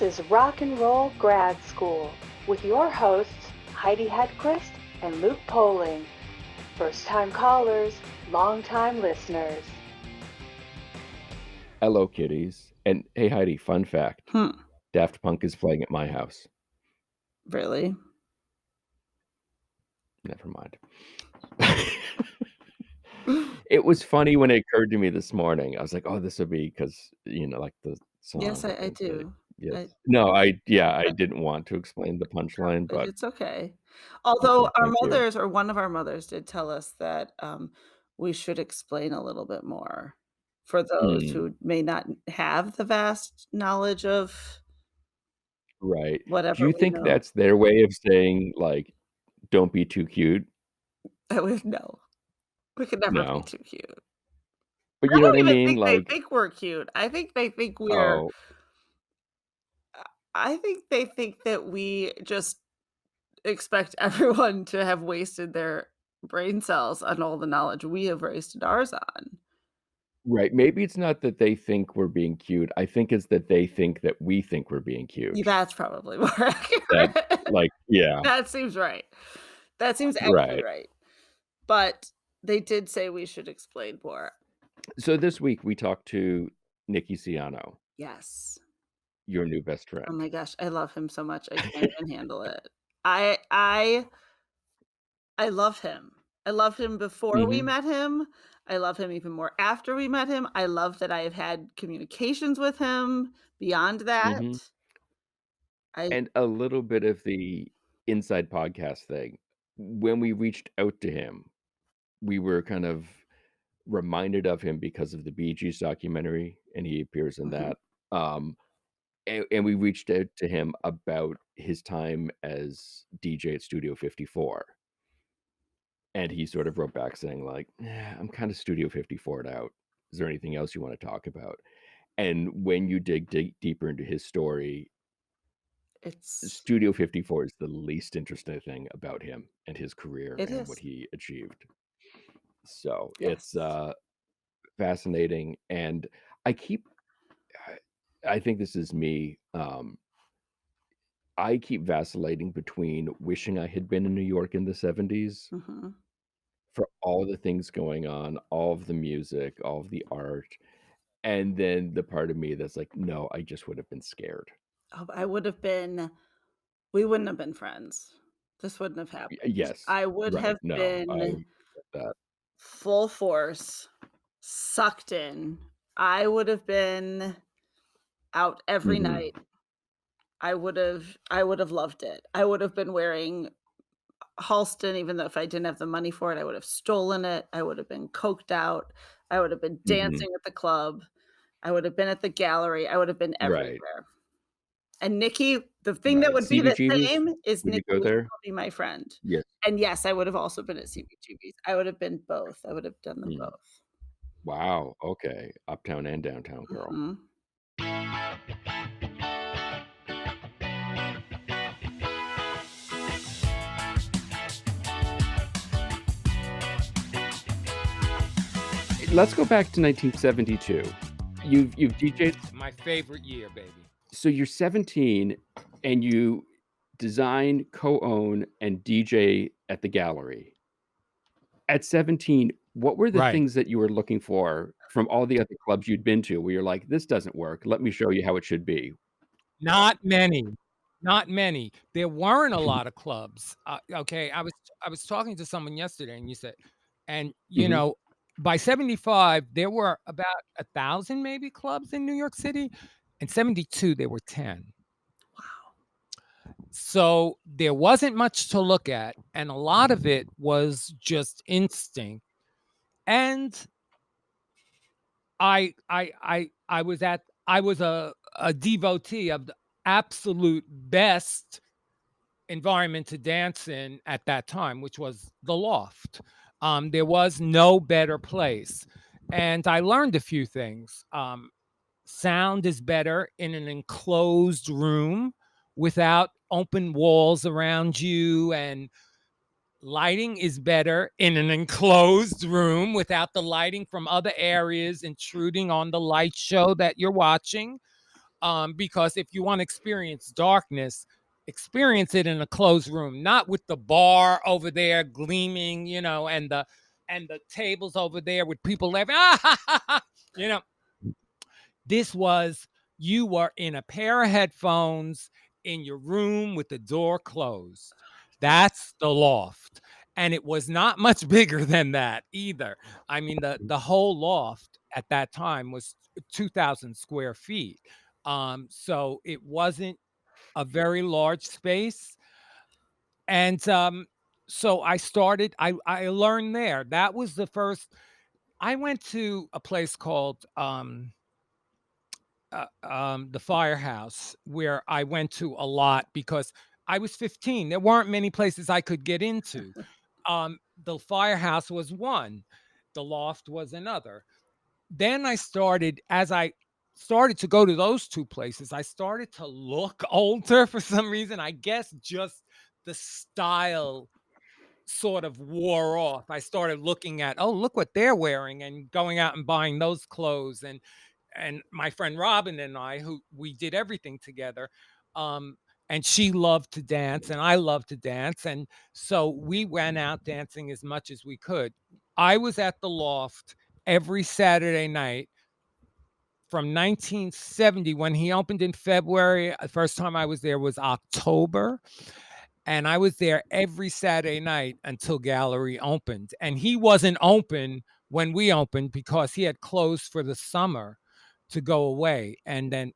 is Rock and Roll Grad School with your hosts Heidi Hedquist and Luke Poling. First-time callers, long-time listeners. Hello, kiddies. And hey, Heidi, fun fact. Daft Punk is playing at my house. Really? Never mind. It was funny when it occurred to me this morning. I was like, oh, this would be because, like the song. Yes, I do. Yes. I didn't want to explain the punchline, but it's okay. Although okay, our mothers, or one of our mothers, did tell us that we should explain a little bit more for those who may not have the vast knowledge of right. whatever. Do you think that's their way of saying, like, don't be too cute? No, we could never be too cute. But you know what I mean? They think we're cute. I think they think we're. Oh. I think they think that we just expect everyone to have wasted their brain cells on all the knowledge we have wasted ours on. Right. Maybe it's not that they think we're being cute. I think it's that they think that we think we're being cute. That's probably more accurate. Yeah. That seems right. That seems actually right. But they did say we should explain more. So this week we talked to Nicky Siano. Yes. Your new best friend. Oh my gosh, I love him so much. I can't even handle it. I love him. I loved him before we met him. I love him even more after we met him. I love that I have had communications with him beyond that. And a little bit of the inside podcast thing. When we reached out to him, we were kind of reminded of him because of the Bee Gees documentary, and he appears in that. And we reached out to him about his time as DJ at Studio 54. And he sort of wrote back saying, like, I'm kind of Studio 54'd out. Is there anything else you want to talk about? And when you dig deeper into his story, Studio 54 is the least interesting thing about him and his career and what he achieved. So it's fascinating. And I think this is me. I keep vacillating between wishing I had been in New York in the 70s for all the things going on, all of the music, all of the art. And then the part of me that's like, no, I just would have been scared. Oh, we wouldn't have been friends. This wouldn't have happened. Yes. I would have been full force, sucked in. I would have been out every night. I would have loved it. I would have been wearing Halston, even though if I didn't have the money for it, I would have stolen it. I would have been coked out. I would have been dancing at the club. I would have been at the gallery. I would have been everywhere. And Nicky, the thing that would be the same is Nicky would still be my friend. Yes. And yes, I would have also been at CBGB's. I would have been both. I would have done them both. Wow. Okay. Uptown and downtown girl. Let's go back to 1972. You've DJ'd. My favorite year, baby. So you're 17 and you design, co-own, and DJ at the gallery. At 17, what were the things that you were looking for from all the other clubs you'd been to where you're like, this doesn't work. Let me show you how it should be? Not many. There weren't a lot of clubs. Okay. I was talking to someone yesterday and you said, and you know, by 75, there were about 1,000 maybe clubs in New York City. In 72, there were 10. Wow. So there wasn't much to look at. And a lot of it was just instinct. And I was a devotee of the absolute best environment to dance in at that time, which was the Loft. There was no better place. And I learned a few things. Sound is better in an enclosed room without open walls around you, and lighting is better in an enclosed room without the lighting from other areas intruding on the light show that you're watching. because if you want to experience darkness, experience it in a closed room, not with the bar over there gleaming, and the tables over there with people laughing. You know, this was, you were in a pair of headphones in your room with the door closed. That's the loft. And it was not much bigger than that either. I mean, the whole loft at that time was 2,000 square feet. So it wasn't a very large space. And so I learned there. That was the first. I went to a place called the Firehouse, where I went to a lot because I was 15. There weren't many places I could get into. The Firehouse was one, the Loft was another. Then as I started to go to those two places, I started to look older for some reason. I guess just the style sort of wore off. I started looking at, oh, look what they're wearing, and going out and buying those clothes. And my friend Robin and I, who we did everything together, um, and she loved to dance, and I loved to dance, and so we went out dancing as much as we could. I was at the Loft every Saturday night from 1970 when he opened in February. The first time I was there was October. And I was there every Saturday night until Gallery opened. And he wasn't open when we opened because he had closed for the summer to go away. And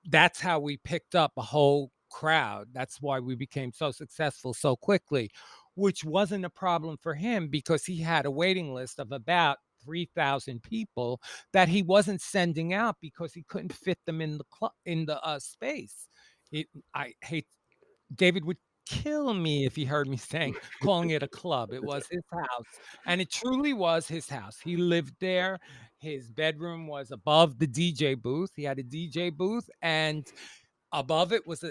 that's how we picked up a whole crowd. That's why we became so successful so quickly, which wasn't a problem for him because he had a waiting list of about 3,000 people that he wasn't sending out because he couldn't fit them in the space. I hate David would kill me if he heard me calling it a club. It was his house, and it truly was his house. He lived there. His bedroom was above the DJ booth. He had a DJ booth, and above it was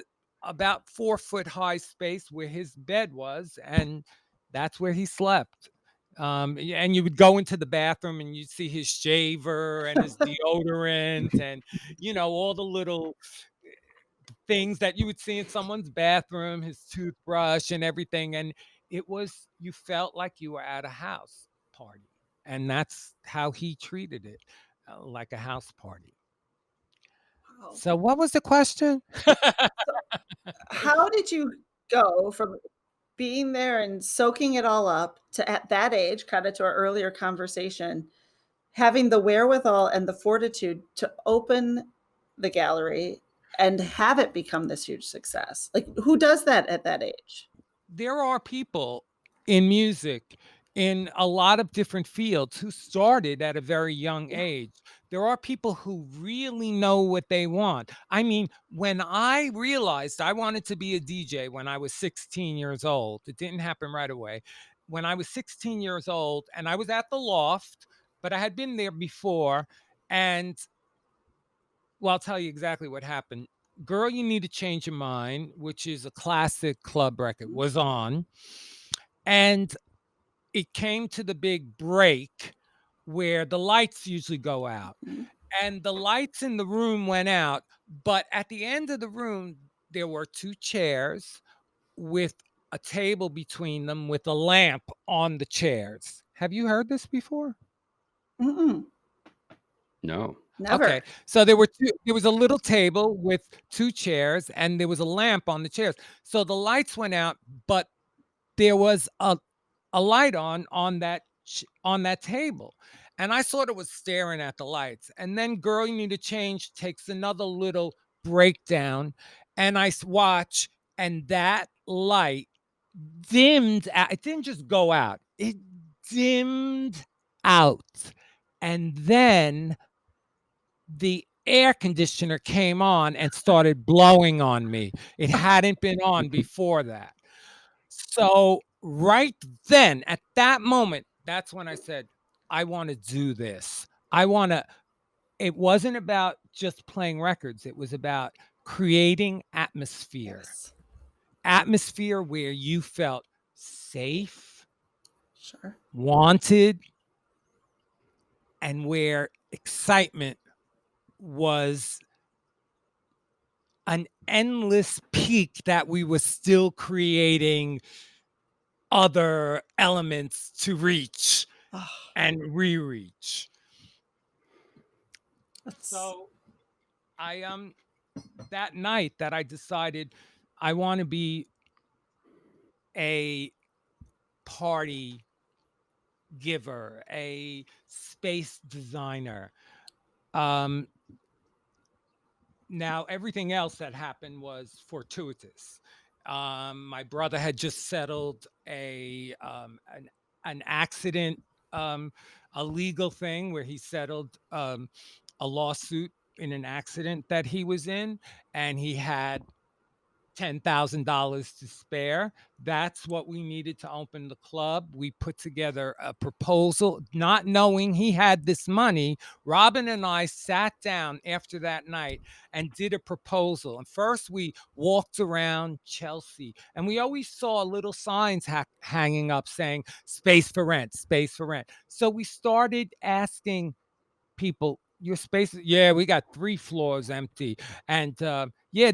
about 4-foot high space where his bed was, and that's where he slept. And you would go into the bathroom and you'd see his shaver and his deodorant and all the little things that you would see in someone's bathroom, his toothbrush and everything. And you felt like you were at a house party. And that's how he treated it, like a house party. Wow. So what was the question? So how did you go from being there and soaking it all up to, at that age, kind of to our earlier conversation, having the wherewithal and the fortitude to open the gallery and have it become this huge success? Like, who does that at that age? There are people in music in a lot of different fields who started at a very young age. There are people who really know what they want. I mean, when I realized I wanted to be a DJ when I was 16 years old, it didn't happen right away. When I was 16 years old and I was at the Loft, but I had been there before, and well, I'll tell you exactly what happened. Girl, You Need to Change Your Mind, which is a classic club record, was on. And it came to the big break where the lights usually go out. And the lights in the room went out. But at the end of the room, there were two chairs with a table between them with a lamp on the chairs. Have you heard this before? Mm-mm. No. Never. Okay. So there was a little table with two chairs and there was a lamp on the chairs. So the lights went out, but there was a light on that table. And I sort of was staring at the lights. And then Girl, You Need to Change takes another little breakdown, and I watch, and that light dimmed out. It didn't just go out. It dimmed out. And then the air conditioner came on and started blowing on me. It hadn't been on before that. So right then, at that moment, that's when I said, I want to do this. It wasn't about just playing records. It was about creating atmosphere. Yes. Atmosphere where you felt safe, Sure. wanted, and where excitement was an endless peak that we were still creating other elements to reach and re-reach. So I that night that I decided I want to be a party giver, a space designer. Now everything else that happened was fortuitous. My brother had just settled an accident, a legal thing where he settled a lawsuit in an accident that he was in, and he had $10,000 to spare. That's what we needed to open the club. We put together a proposal, not knowing he had this money. Robin and I sat down after that night and did a proposal. And first, we walked around Chelsea, and we always saw little signs hanging up saying space for rent, space for rent. So we started asking people, your space? Yeah, we got 3 floors empty. And yeah,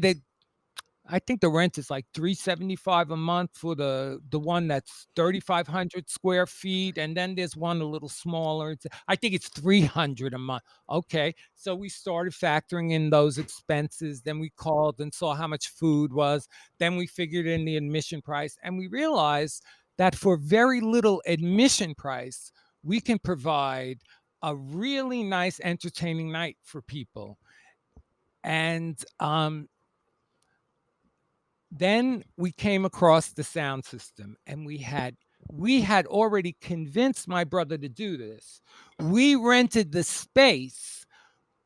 I think the rent is like $375 a month for the one that's 3,500 square feet, and then there's one a little smaller. I think it's 300 a month. Okay, so we started factoring in those expenses. Then we called and saw how much food was. Then we figured in the admission price, and we realized that for very little admission price, we can provide a really nice, entertaining night for people. And then we came across the sound system, and we had already convinced my brother to do this. We rented the space,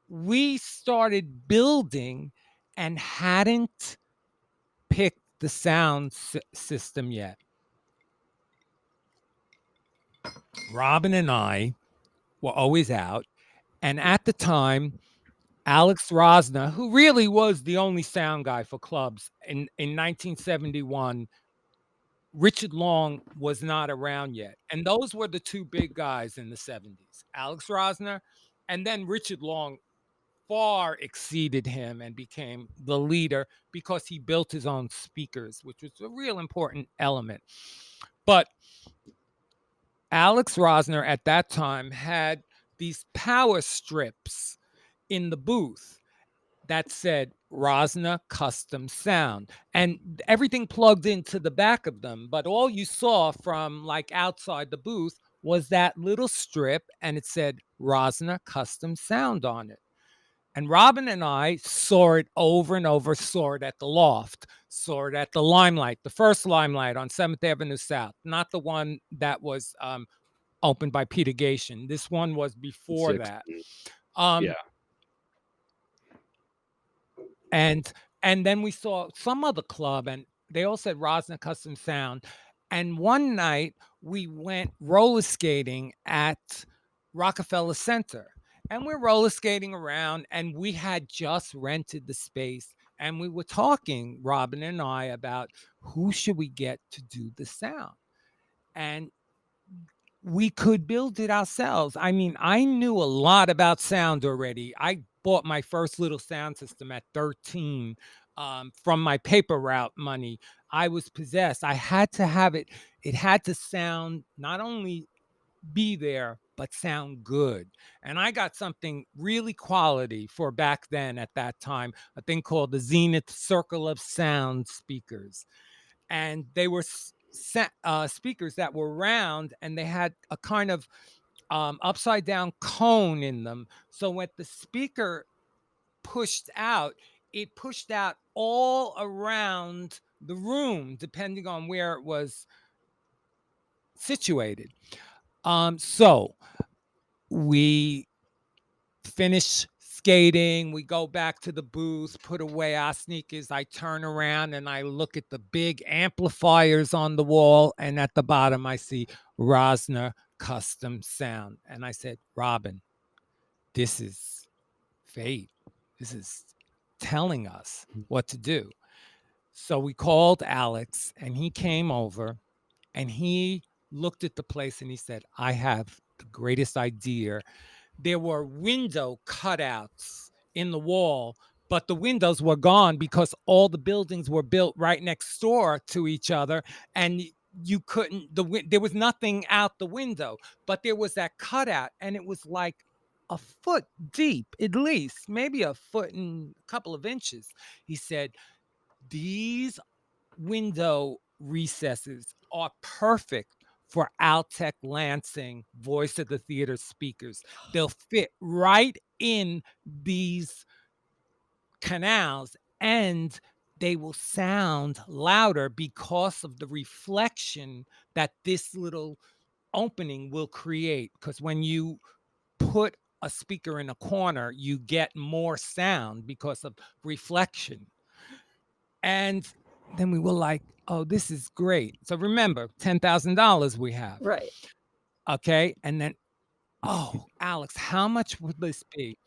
we started building, and hadn't picked the sound system yet. Robin and I were always out, and at the time, Alex Rosner, who really was the only sound guy for clubs in 1971, Richard Long was not around yet. And those were the 2 big guys in the 70s, Alex Rosner, and then Richard Long far exceeded him and became the leader because he built his own speakers, which was a real important element. But Alex Rosner at that time had these power strips in the booth that said Rosner Custom Sound, and everything plugged into the back of them. But all you saw from like outside the booth was that little strip, and it said Rosner Custom Sound on it. And Robin and I saw it over and over, saw it at the Loft, saw it at the Limelight, the first Limelight on 7th Avenue South, not the one that was opened by Peter Gation. This one was before that. Yeah. And then we saw some other club, and they all said Rosner Custom Sound. And one night we went roller skating at Rockefeller Center, and we're roller skating around, and we had just rented the space, and we were talking, Robin and I, about who should we get to do the sound. And we could build it ourselves. I mean, I knew a lot about sound already. I bought my first little sound system at 13 from my paper route money. I was possessed. I had to have it. It had to sound, not only be there, but sound good. And I got something really quality for back then at that time, a thing called the Zenith Circle of Sound speakers. And they were speakers that were round, and they had a kind of upside down cone in them. So when the speaker pushed out, it pushed out all around the room, depending on where it was situated. So we finish skating, we go back to the booth, put away our sneakers. I turn around and I look at the big amplifiers on the wall, and at the bottom I see Rosner Custom Sound. And I said, Robin, this is fate. This is telling us what to do. So we called Alex, and he came over, and he looked at the place, and he said, I have the greatest idea. There were window cutouts in the wall but the windows were gone because all the buildings were built right next door to each other, and you couldn't, there was nothing out the window, but there was that cutout, and it was like a foot deep, at least, maybe a foot and a couple of inches. He said, these window recesses are perfect for Altec Lansing voice of the theater speakers. They'll fit right in these canals, and they will sound louder because of the reflection that this little opening will create. Because when you put a speaker in a corner, you get more sound because of reflection. And then we were like, oh, this is great. So remember, $10,000 we have. Right. Okay. And then, oh, Alex, how much would this be?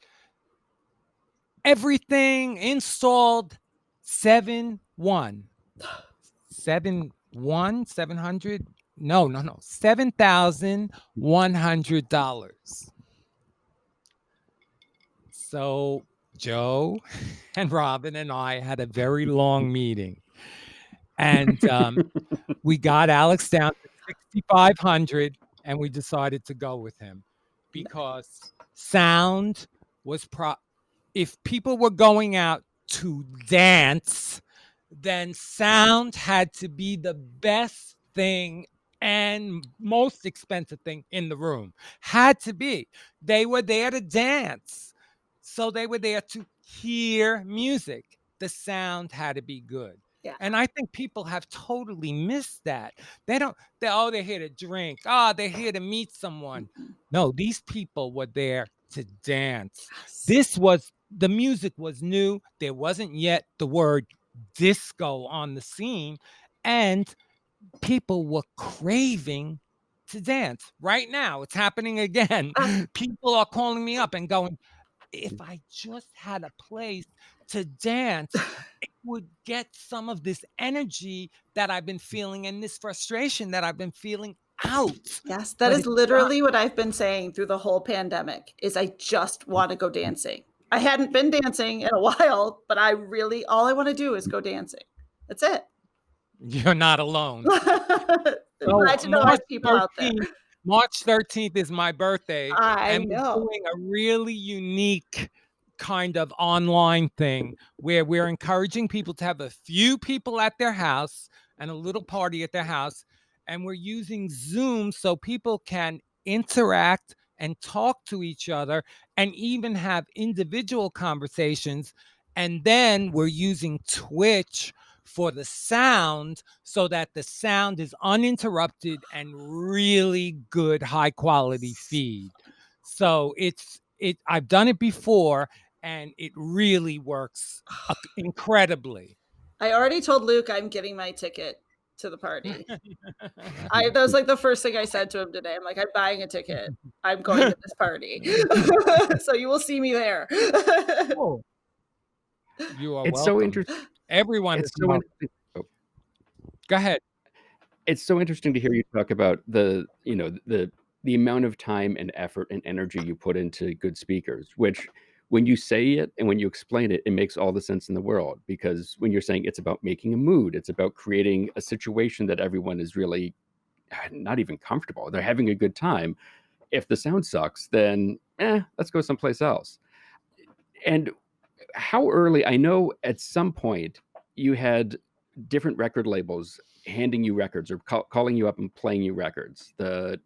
Everything installed, 7,100. No, $7,100. So Joe and Robin and I had a very long meeting, and we got Alex down to 6,500, and we decided to go with him because sound was if people were going out to dance, then sound had to be the best thing and most expensive thing in the room. Had to be. They were there to dance. So they were there to hear music. The sound had to be good. Yeah. And I think people have totally missed that. They're here to drink. They're here to meet someone. No, these people were there to dance. Yes. The music was new. There wasn't yet the word disco on the scene, and people were craving to dance. Right now, it's happening again. People are calling me up and going, if I just had a place to dance, it would get some of this energy that I've been feeling and this frustration that I've been feeling out. Yes, that is literally what I've been saying through the whole pandemic, is I just want to go dancing. I hadn't been dancing in a while, but all I want to do is go dancing. That's it. You're not alone. Glad to know I have people out there. March 13th is my birthday. I know. We're doing a really unique kind of online thing where we're encouraging people to have a few people at their house and a little party at their house. And we're using Zoom so people can interact and talk to each other and even have individual conversations. And then we're using Twitch for the sound so that the sound is uninterrupted and really good high quality feed. So I've done it before and it really works incredibly. I already told Luke I'm getting my ticket to the party. That was like the first thing I said to him today. I'm like, I'm buying a ticket. I'm going to this party. So you will see me there. Oh. You are It's welcome. so interesting. Everyone is so interesting. Oh. Go ahead. It's so interesting to hear you talk about the amount of time and effort and energy you put into good speakers, which when you say it and when you explain it, it makes all the sense in the world. Because when you're saying it's about making a mood, it's about creating a situation that everyone is really not even comfortable. They're having a good time. If the sound sucks, then let's go someplace else. And how early, I know at some point you had different record labels handing you records or calling you up and playing you records. The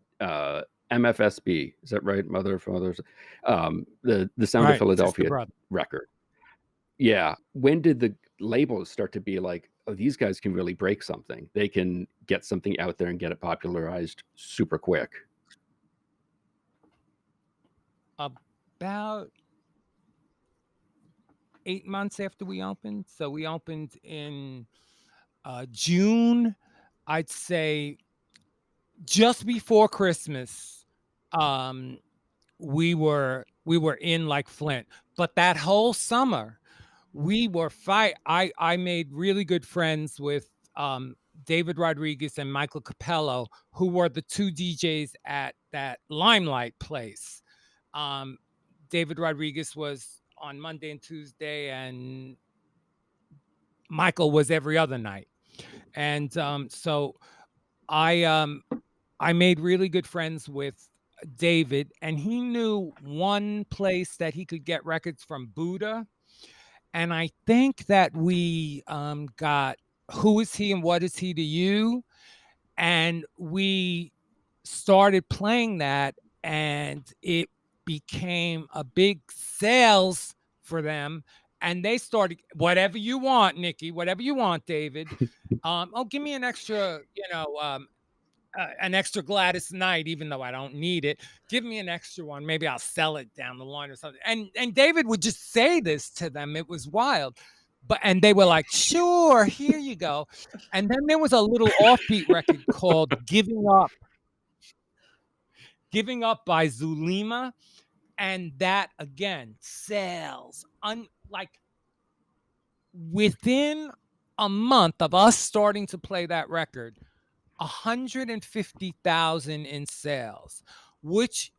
MFSB, is that right? Mother for Mothers, the Sound of Philadelphia record. Yeah. When did the labels start to be like, oh, these guys can really break something? They can get something out there and get it popularized super quick. About 8 months after we opened. So we opened in June, I'd say just before Christmas. We were in like Flint, but that whole summer we were I made really good friends with David Rodriguez and Michael Capello, who were the two DJs at that Limelight place. David Rodriguez was on Monday and Tuesday, and Michael was every other night. And so I made really good friends with David, and he knew one place that he could get records from Buddha. And I think that we got Who Is He and What Is He to You? And we started playing that, and it became a big sales for them. And they started, whatever you want, Nikki, whatever you want, David. Oh, give me an extra, an extra Gladys Knight, even though I don't need it. Give me an extra one. Maybe I'll sell it down the line or something. And David would just say this to them. It was wild. And they were like, sure, here you go. And then there was a little offbeat record called Giving Up. Giving Up by Zulima. And that again, sales. Like within a month of us starting to play that record, 150,000 in sales, which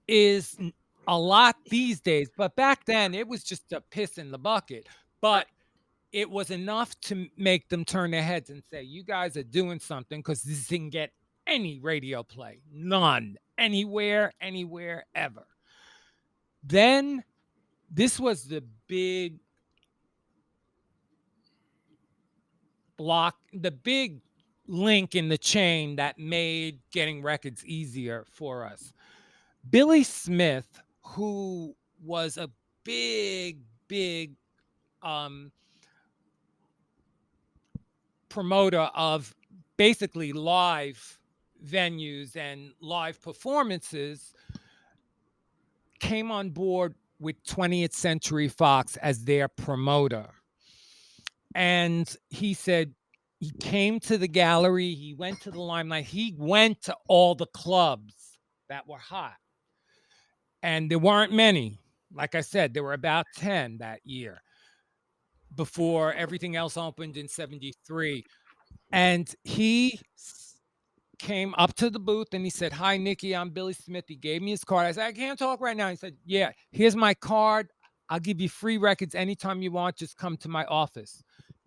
is a lot these days. But back then, it was just a piss in the bucket. But it was enough to make them turn their heads and say, you guys are doing something, because this didn't get any radio play. None. Anywhere, ever. Then this was the big block, the big link in the chain that made getting records easier for us. Billy Smith, who was a big promoter of basically live venues and live performances, came on board with 20th Century Fox as their promoter. And he said he came to the gallery, he went to the Limelight, he went to all the clubs that were hot. And there weren't many. Like I said, there were about 10 that year before everything else opened in 73. And he came up to the booth and he said, hi, Nikki, I'm Billy Smith. He gave me his card. I said, I can't talk right now. He said, yeah, here's my card. I'll give you free records anytime you want. Just come to my office.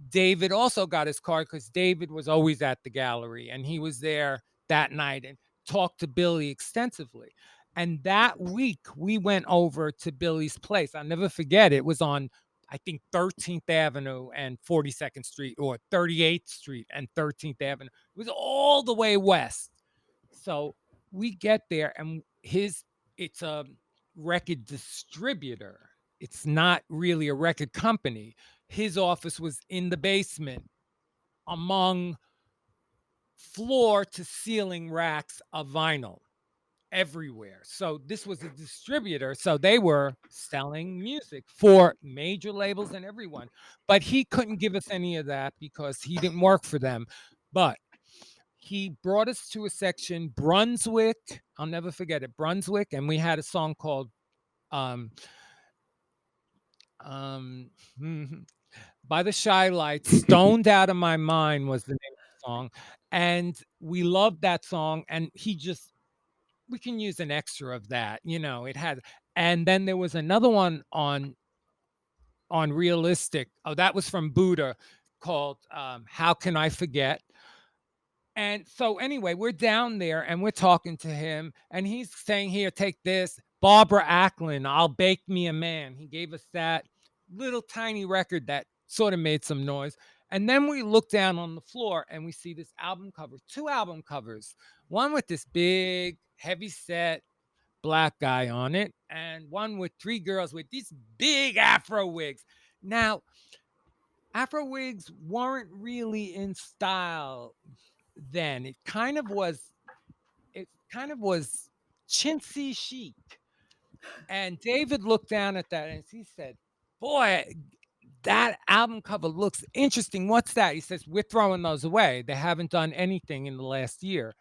David also got his card because David was always at the gallery, and he was there that night and talked to Billy extensively. And that week we went over to Billy's place. I'll never forget it. It was on, I think, 13th Avenue and 42nd Street, or 38th Street and 13th Avenue. It was all the way west. So we get there, and it's a record distributor. It's not really a record company. His office was in the basement among floor to ceiling racks of vinyl everywhere. So this was a distributor. So they were selling music for major labels and everyone. But he couldn't give us any of that because he didn't work for them. But he brought us to a section, Brunswick. I'll never forget it, Brunswick. And we had a song called By the Shy Lights. Stoned Out of My Mind was the name of the song. And we loved that song. And we can use an extra of that, it had. And then there was another one on Realistic. Oh, that was from Buddha, called How Can I Forget? And so anyway, we're down there and we're talking to him, and he's saying, here, take this. Barbara Acklin, I'll Bake Me a Man. He gave us that little tiny record that sort of made some noise. And then we look down on the floor and we see this album cover, 2 album covers, one with this big, heavy set black guy on it, and one with 3 girls with these big Afro wigs. Now, Afro wigs weren't really in style then. It kind of was chintzy chic. And David looked down at that and he said, boy, that album cover looks interesting. What's that? He says, we're throwing those away. They haven't done anything in the last year.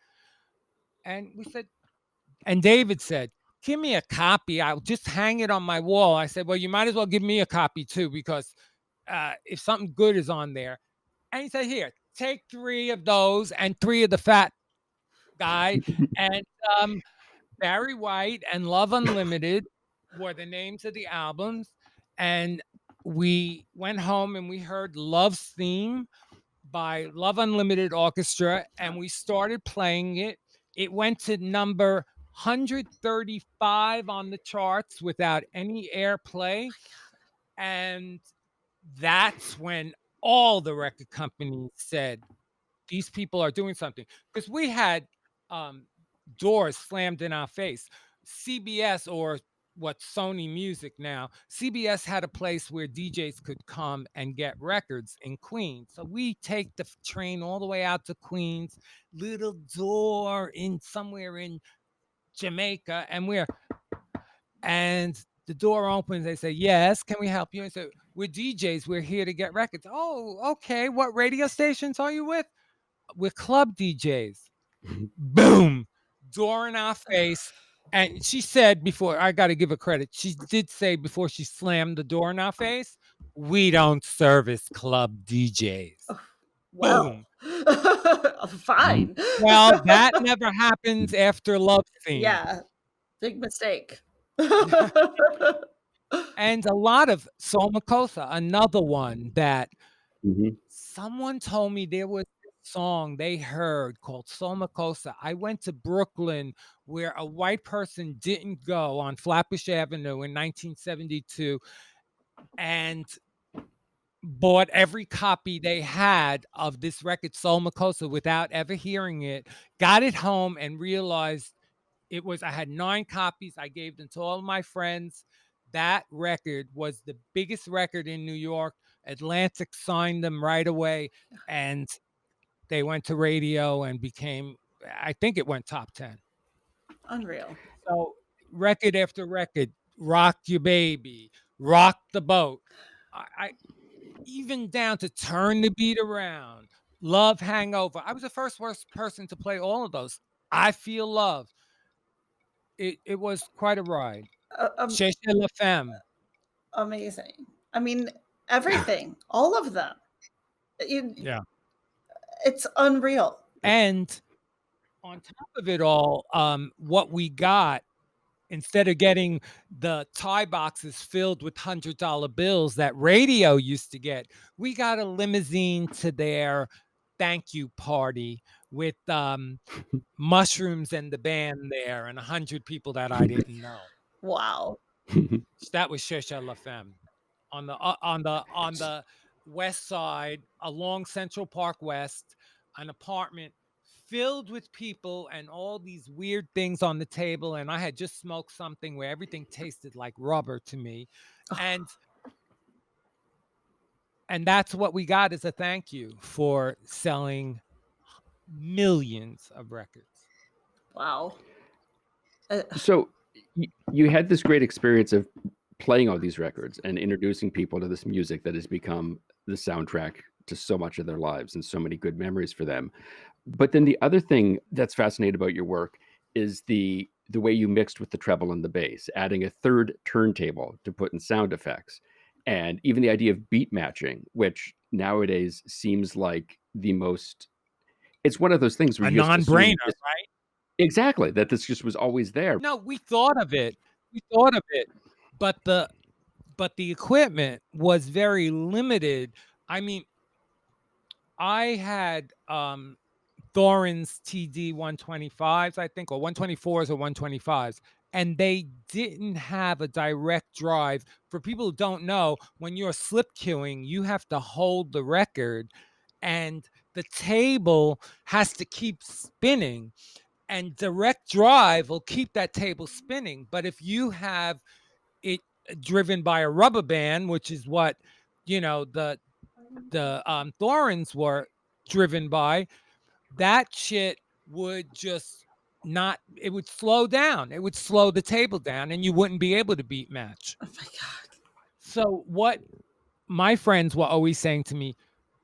And we said, and David said, give me a copy. I'll just hang it on my wall. I said, well, you might as well give me a copy too, because if something good is on there. And he said, here, take 3 of those and 3 of the fat guy and Barry White and Love Unlimited. were the names of the albums, and we went home and we heard Love's Theme by Love Unlimited Orchestra, and we started playing it. It went to number 135 on the charts without any airplay. And that's when all the record companies said, these people are doing something. Because we had doors slammed in our face. CBS, or what's Sony Music now, CBS had a place where DJs could come and get records in Queens. So we take the train all the way out to Queens, little door in somewhere in Jamaica, and the door opens. They say, "Yes, can we help you?" And so, "We're DJs. We're here to get records." "Oh, okay. What radio stations are you with?" "We're club DJs." Boom, door in our face. And she said before, I got to give her credit. She did say before she slammed the door in our face, "We don't service club DJs." Well, Boom. fine. Well, that never happens after Love Theme. Yeah, big mistake. And a lot of Soul Makossa, another one that someone told me there was a song they heard called Soul Makossa. I went to Brooklyn where a white person didn't go on Flatbush Avenue in 1972 and bought every copy they had of this record, Soul Makossa, without ever hearing it, got it home and realized I had 9 copies. I gave them to all of my friends. That record was the biggest record in New York. Atlantic signed them right away, and they went to radio and became, I think it went top 10. Unreal. So record after record, Rock Your Baby, Rock the Boat. I even down to Turn the Beat Around, Love Hangover. I was the first person to play all of those. I Feel Love. It was quite a ride. Chez La Femme. Amazing. I mean, everything, all of them. Yeah. It's unreal. And on top of it all, what we got, instead of getting the tie boxes filled with $100 bills that radio used to get, we got a limousine to their thank you party with mushrooms and the band there and 100 people that I didn't know. Wow. That was Chez La Femme on the west side along Central Park West, an apartment filled with people and all these weird things on the table. And I had just smoked something where everything tasted like rubber to me. And that's what we got as a thank you for selling millions of records. Wow. So you had this great experience of playing all these records and introducing people to this music that has become the soundtrack to so much of their lives and so many good memories for them. But then the other thing that's fascinating about your work is the way you mixed with the treble and the bass, adding a third turntable to put in sound effects, and even the idea of beat matching, which nowadays seems like it's one of those things where a you just assume non-brainer, right? Exactly, that this just was always there. No, we thought of it, but the equipment was very limited. I mean, I had Thorin's TD 125s, I think, or 124s or 125s, and they didn't have a direct drive. For people who don't know, when you're slip cueing, you have to hold the record and the table has to keep spinning, and direct drive will keep that table spinning. But if you have it driven by a rubber band, which is what the Thorins were driven by, that shit would just not, it would slow down. It would slow the table down and you wouldn't be able to beat match. Oh my God. So what my friends were always saying to me,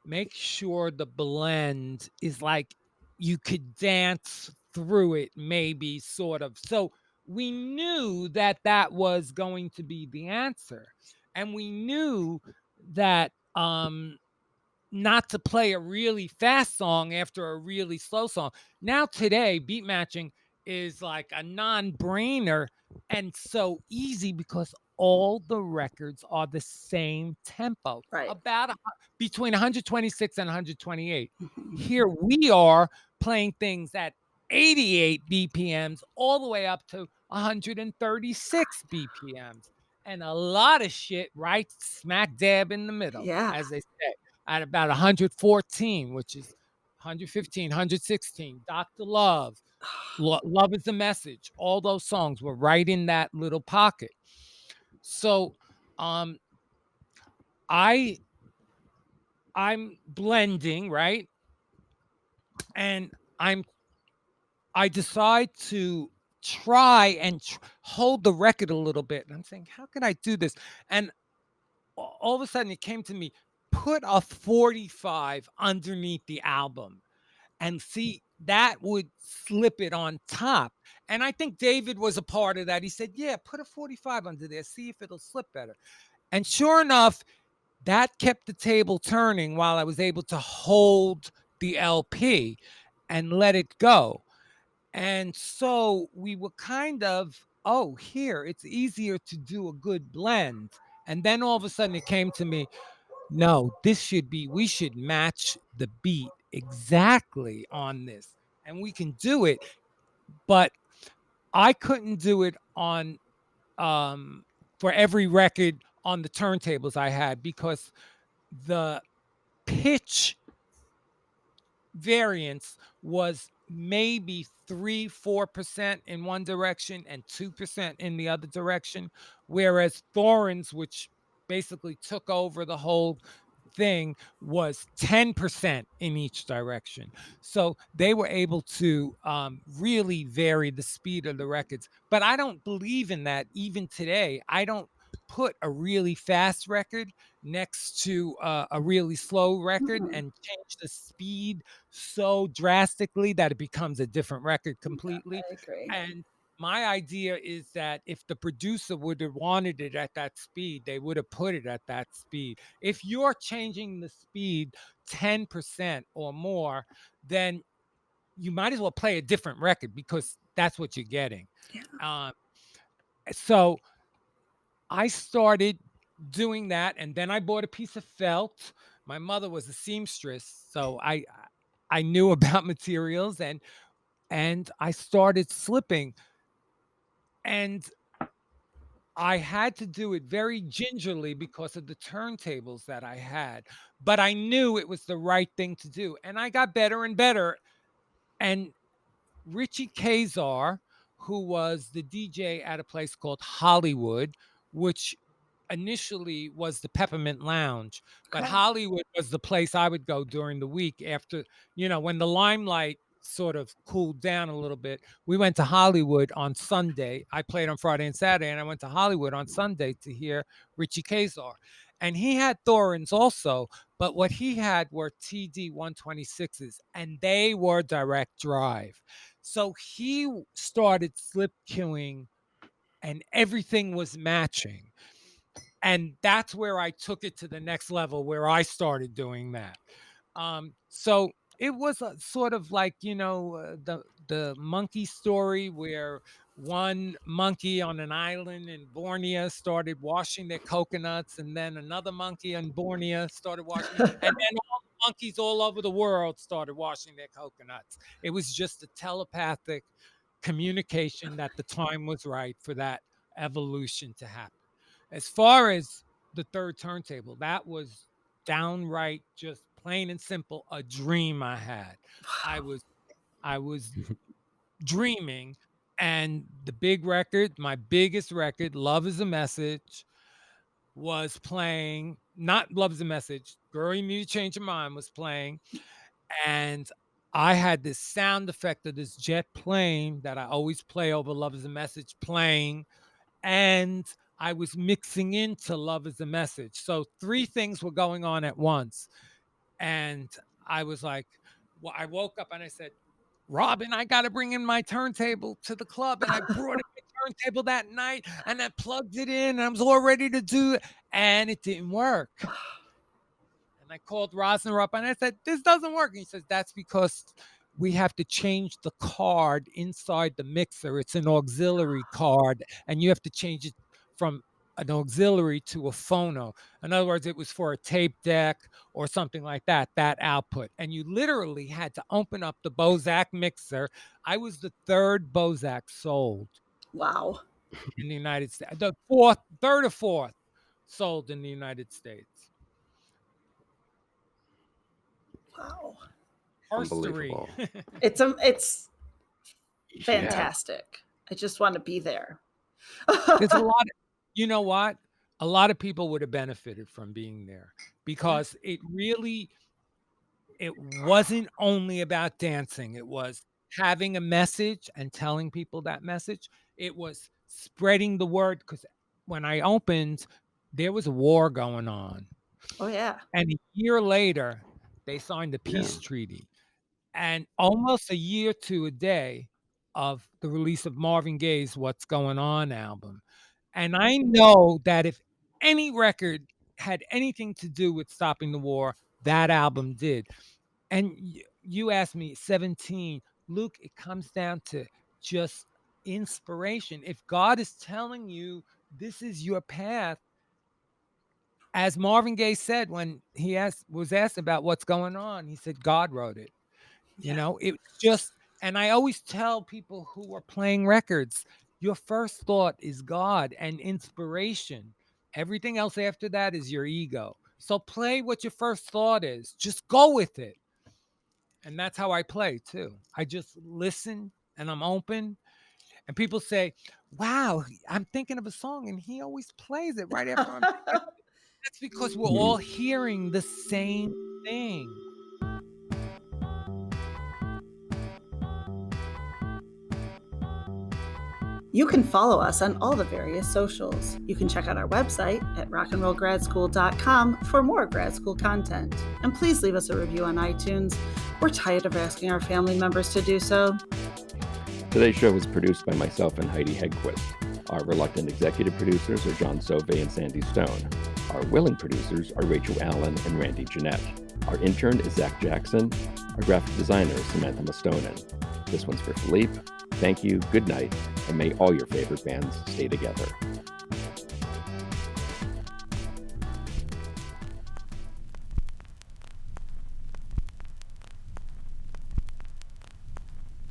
make sure the blend is like you could dance through it, maybe, sort of. So we knew that was going to be the answer. And we knew that not to play a really fast song after a really slow song. Now today, beat matching is like a non-brainer and so easy because all the records are the same tempo, Right. about between 126 and 128. Mhm. Here we are playing things at 88 BPMs all the way up to 136 BPMs, and a lot of shit right smack dab in the middle, Yeah. as they say, at about 114, which is 115, 116, Dr. Love, Love is the Message. All those songs were right in that little pocket. So um I'm blending, right? And I decide to try and hold the record a little bit. And I'm saying, how can I do this? And all of a sudden it came to me, put a 45 underneath the album and see that would slip it on top. And I think David was a part of that. He said, yeah, put a 45 under there, see if it'll slip better. And sure enough, that kept the table turning while I was able to hold the LP and let it go. And so we were kind of, oh, here, it's easier to do a good blend. And then all of a sudden it came to me, no, we should match the beat exactly on this. And we can do it. But I couldn't do it on for every record on the turntables I had because the pitch variance was maybe 3-4% in one direction and 2% in the other direction, whereas Thorin's, which basically took over the whole thing, was 10% in each direction. So they were able to really vary the speed of the records. But I don't believe in that even today. I don't put a really fast record next to a really slow record Mhm. and change the speed so drastically that it becomes a different record completely. I agree. And my idea is that if the producer would have wanted it at that speed, they would have put it at that speed. If you're changing the speed 10% or more, then you might as well play a different record because that's what you're getting. Yeah. So I started doing that, and then I bought a piece of felt. My mother was a seamstress, so I knew about materials, and I started slipping, and I had to do it very gingerly because of the turntables that I had, but I knew it was the right thing to do, and I got better and better. And Richie Kazar, who was the DJ at a place called Hollywood, which initially was the Peppermint Lounge, but Okay. Hollywood was the place I would go during the week after, when the limelight sort of cooled down a little bit. We went to Hollywood on Sunday. I played on Friday and Saturday, and I went to Hollywood on Sunday to hear Richie Kazar. And he had Thorins also, but what he had were TD 126s, and they were direct drive. So he started slip queuing, and everything was matching. And that's where I took it to the next level, where I started doing that. So it was a sort of like, the monkey story where one monkey on an island in Borneo started washing their coconuts, and then another monkey in Borneo started washing it, and then all the monkeys all over the world started washing their coconuts. It was just a telepathic communication that the time was right for that evolution to happen. As far as the third turntable, that was downright just plain and simple a dream I had. I was I was dreaming, and the big record, my biggest record, Love is a Message, was playing. Not Love is a Message, Girl You Need to Change Your Mind was playing, and I had this sound effect of this jet plane that I always play over Love is a Message playing, and I was mixing into Love is a Message. So three things were going on at once. And I was like, well, I woke up and I said, Robin, I got to bring in my turntable to the club. And I brought in my turntable that night and I plugged it in and I was all ready to do it. And it didn't work. And I called Rosner up and I said, this doesn't work. And he says, that's because we have to change the card inside the mixer. It's an auxiliary card, and you have to change it from an auxiliary to a phono. In other words, it was for a tape deck or something like that output. And you literally had to open up the Bozak mixer. I was the third Bozak sold. Wow. In the United States. The third or fourth sold in the United States. Wow. Unbelievable. It's fantastic. I just want to be there. There's a lot of, you know what? A lot of people would have benefited from being there, because it wasn't only about dancing. It was having a message and telling people that message. It was spreading the word, because when I opened, there was a war going on. Oh, yeah. And a year later, they signed the peace treaty. And almost a year to a day of the release of Marvin Gaye's What's Going On album. And I know that if any record had anything to do with stopping the war, that album did. And you asked me, 17, Luke, it comes down to just inspiration. If God is telling you this is your path, as Marvin Gaye said when he was asked about what's going on, he said, God wrote it. You know, it's just, and I always tell people who are playing records, your first thought is God and inspiration. Everything else after that is your ego. So play what your first thought is. Just go with it. And that's how I play too. I just listen and I'm open. And people say, wow, I'm thinking of a song and he always plays it right after I'm thinking. That's because we're all hearing the same thing. You can follow us on all the various socials. You can check out our website at rockandrollgradschool.com for more grad school content. And please leave us a review on iTunes. We're tired of asking our family members to do so. Today's show was produced by myself and Heidi Hedquist. Our reluctant executive producers are John Sauvé and Sandy Stone. Our willing producers are Rachel Allen and Randy Jeanette. Our intern is Zach Jackson. Our graphic designer is Samantha Mastonin. This one's for Philippe. Thank you, good night, and may all your favorite bands stay together.